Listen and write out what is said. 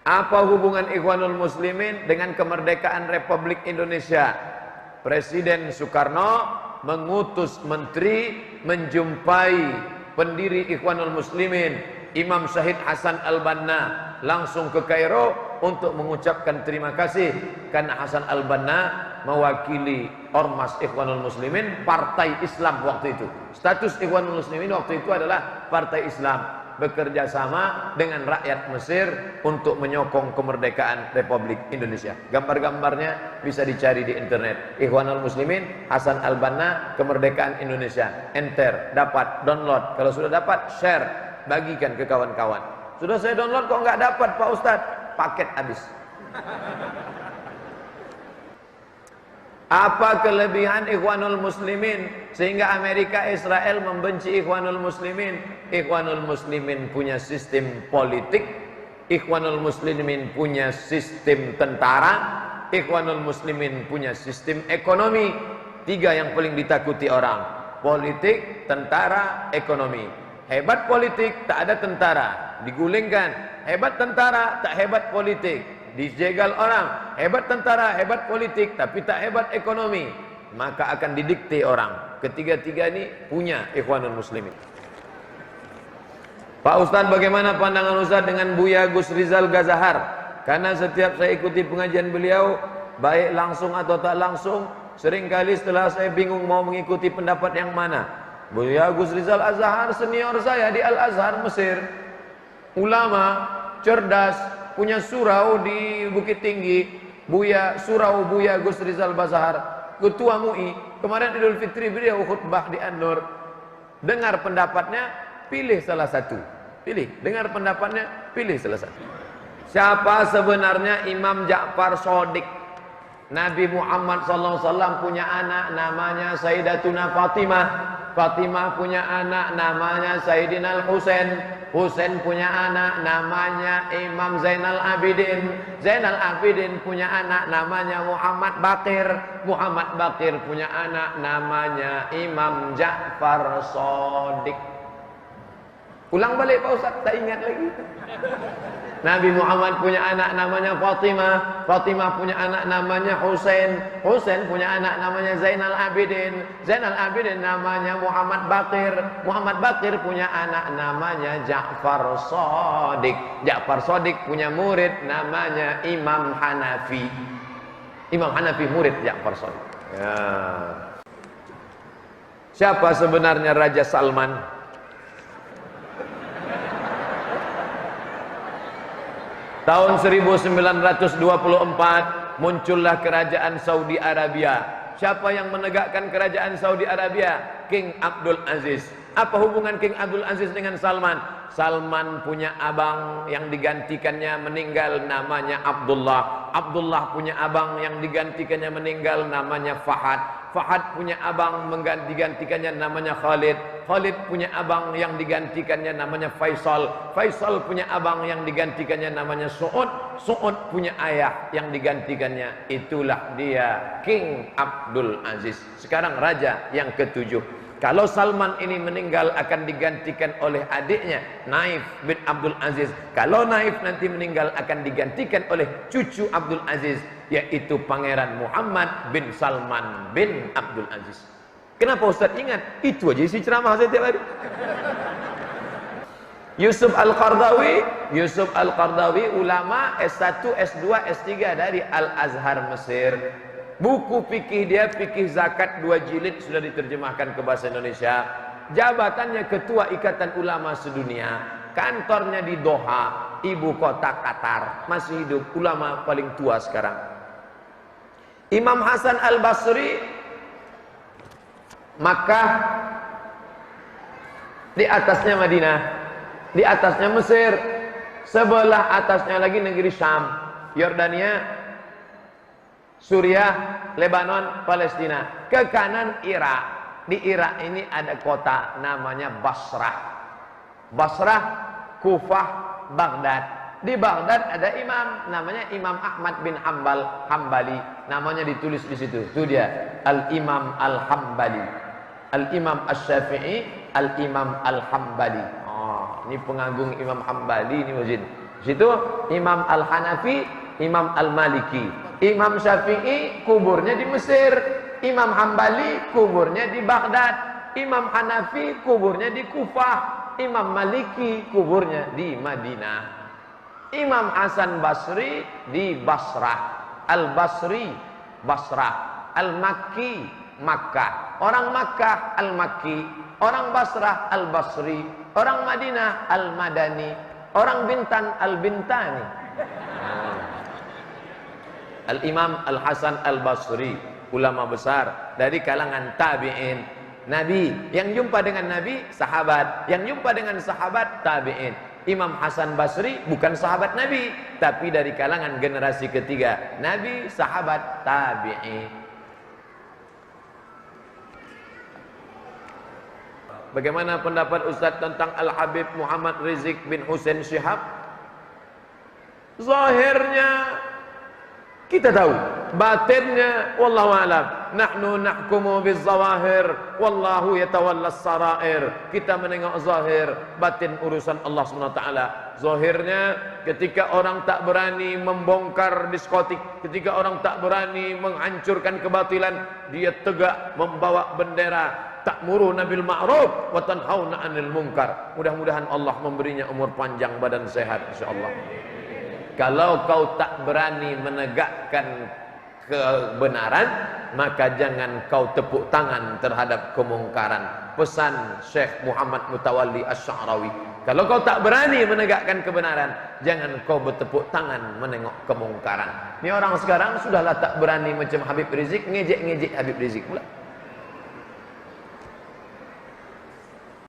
Apa hubungan Ikhwanul Muslimin dengan kemerdekaan Republik Indonesia? Presiden Soekarno mengutus menteri menjumpai pendiri Ikhwanul Muslimin, Imam Syahid Hasan Al-Banna, langsung ke Kairo untuk mengucapkan terima kasih karena Hasan Al-Banna mewakili Ormas Ikhwanul Muslimin, partai Islam waktu itu. Status Ikhwanul Muslimin waktu itu adalah partai Islam, bekerja sama dengan rakyat Mesir untuk menyokong kemerdekaan Republik Indonesia. Gambar-gambarnya bisa dicari di internet. Ikhwanul Muslimin, Hasan Al-Banna, kemerdekaan Indonesia. Enter, dapat, download. Kalau sudah dapat, share, bagikan ke kawan-kawan. Sudah saya download kok nggak dapat Pak Ustadz? Paket habis. Apa kelebihan Ikhwanul Muslimin sehingga Amerika Israel membenci Ikhwanul Muslimin? Ikhwanul Muslimin punya sistem politik, Ikhwanul Muslimin punya sistem tentara, Ikhwanul Muslimin punya sistem ekonomi. Tiga yang paling ditakuti orang: politik, tentara, ekonomi. Hebat politik, tak ada tentara, digulingkan. Hebat tentara, tak hebat politik, dijegal orang. Hebat tentara, hebat politik, tapi tak hebat ekonomi, maka akan didikte orang. Ketiga-tiga ini punya Ikhwanul Muslimin. Pak Ustadz, bagaimana pandangan Ustadz dengan Buya Gus Rizal Gazahar? Karena setiap saya ikuti pengajian beliau, baik langsung atau tak langsung, seringkali setelah saya bingung mau mengikuti pendapat yang mana. Buya Gus Rizal Azhar senior saya di Al-Azhar Mesir, ulama, cerdas, punya surau di Bukit Tinggi. Surau Buya Gus Rizal Bazahar, ketua MUI. Kemarin Idul Fitri beliau khutbah di An-Nur. Dengar pendapatnya, pilih salah satu. Dengar pendapatnya, pilih salah satu. Siapa sebenarnya Imam Ja'far Shadiq? Nabi Muhammad SAW punya anak namanya Sayyidatuna Fatimah. Fatimah punya anak namanya Sayyidina Al-Husain. Husain punya anak namanya Imam Zainal Abidin. Zainal Abidin punya anak namanya Muhammad Baqir. Muhammad Baqir punya anak namanya Imam Ja'far Shadiq. Ulang balik Pak Ustaz, tak ingat lagi. Nabi Muhammad punya anak namanya Fatimah. Fatimah punya anak namanya Husain. Husain punya anak namanya Zainal Abidin. Zainal Abidin namanya Muhammad Baqir. Muhammad Baqir punya anak namanya Ja'far Shadiq. Ja'far Shadiq punya murid namanya Imam Hanafi. Imam Hanafi murid Ja'far Shadiq. Ya. Siapa sebenarnya Raja Salman? Tahun 1924 muncullah kerajaan Saudi Arabia. Siapa yang menegakkan kerajaan Saudi Arabia? King Abdul Aziz. Apa hubungan King Abdul Aziz dengan Salman? Salman punya abang yang digantikannya meninggal namanya Abdullah. Abdullah punya abang yang digantikannya meninggal namanya Fahad. Fahad punya abang digantikannya namanya Khalid. Khalid punya abang yang digantikannya namanya Faisal. Faisal punya abang yang digantikannya namanya Su'ud. Su'ud punya ayah yang digantikannya. Itulah dia King Abdul Aziz. Sekarang raja yang ketujuh. Kalau Salman ini meninggal akan digantikan oleh adiknya Naif bin Abdul Aziz. Kalau Naif nanti meninggal akan digantikan oleh cucu Abdul Aziz, yaitu Pangeran Muhammad bin Salman bin Abdul Aziz. Kenapa Ustaz ingat? Itu aja isi ceramah saya tiap hari. Yusuf Al-Qardawi ulama S1, S2, S3 dari Al-Azhar Mesir. Buku fikih dia, fikih zakat 2 jilid sudah diterjemahkan ke bahasa Indonesia. Jabatannya Ketua Ikatan Ulama Sedunia. Kantornya di Doha, ibu kota Qatar. Masih hidup, ulama paling tua sekarang. Imam Hasan Al-Basri, Makkah, di atasnya Madinah, di atasnya Mesir, sebelah atasnya lagi negeri Syam, Yordania, Suriah, Lebanon, Palestina. Ke kanan Irak. Di Irak ini ada kota namanya Basrah. Basrah, Kufah, Baghdad. Di Baghdad ada imam namanya Imam Ahmad bin Hambali. Namanya ditulis di situ. Itu dia, Al-Imam Al-Hambali. Al-Imam Asy-Syafi'i, Al-Imam Al-Hambali. Oh, ini pengagung Imam Hambali ini masjid. Situ Imam Al-Hanafi, Imam Al-Maliki. Imam Syafi'i kuburnya di Mesir, Imam Hambali kuburnya di Baghdad, Imam Hanafi kuburnya di Kufah, Imam Maliki kuburnya di Madinah. Imam Hasan Basri di Basrah, Al-Basri Basrah, Al-Makki Makkah. Orang Makkah Al-Makki, orang Basrah Al-Basri, orang Madinah Al-Madani, orang Bintan Al-Bintani. Al-Imam Al-Hasan Al-Basri, ulama besar dari kalangan tabi'in. Nabi, yang jumpa dengan Nabi sahabat, yang jumpa dengan sahabat tabi'in. Imam Hasan Basri bukan sahabat Nabi, tapi dari kalangan generasi ketiga Nabi, sahabat, tabi'in. Bagaimana pendapat Ustaz tentang Al-Habib Muhammad Rizik bin Hussein Syihab? Zahirnya kita tahu, batinnya wallahu alam. Nahnu nahkumu bizawahir wallahu yatawallas sarair. Kita menengok zahir, batin urusan Allah SWT. Zahirnya ketika orang tak berani membongkar diskotik, ketika orang tak berani menghancurkan kebatilan, dia tegak membawa bendera ta'muruna bil ma'ruf wa tanhauna 'anil munkar. Mudah-mudahan Allah memberinya umur panjang, badan sehat insyaallah. Kalau kau tak berani menegakkan kebenaran, maka jangan kau tepuk tangan terhadap kemungkaran. Pesan Syekh Muhammad Mutawalli Asy-Sya'rawi. Kalau kau tak berani menegakkan kebenaran, jangan kau bertepuk tangan menengok kemungkaran. Ini orang sekarang sudahlah tak berani macam Habib Rizik, ngejek-ngejek Habib Rizik pula.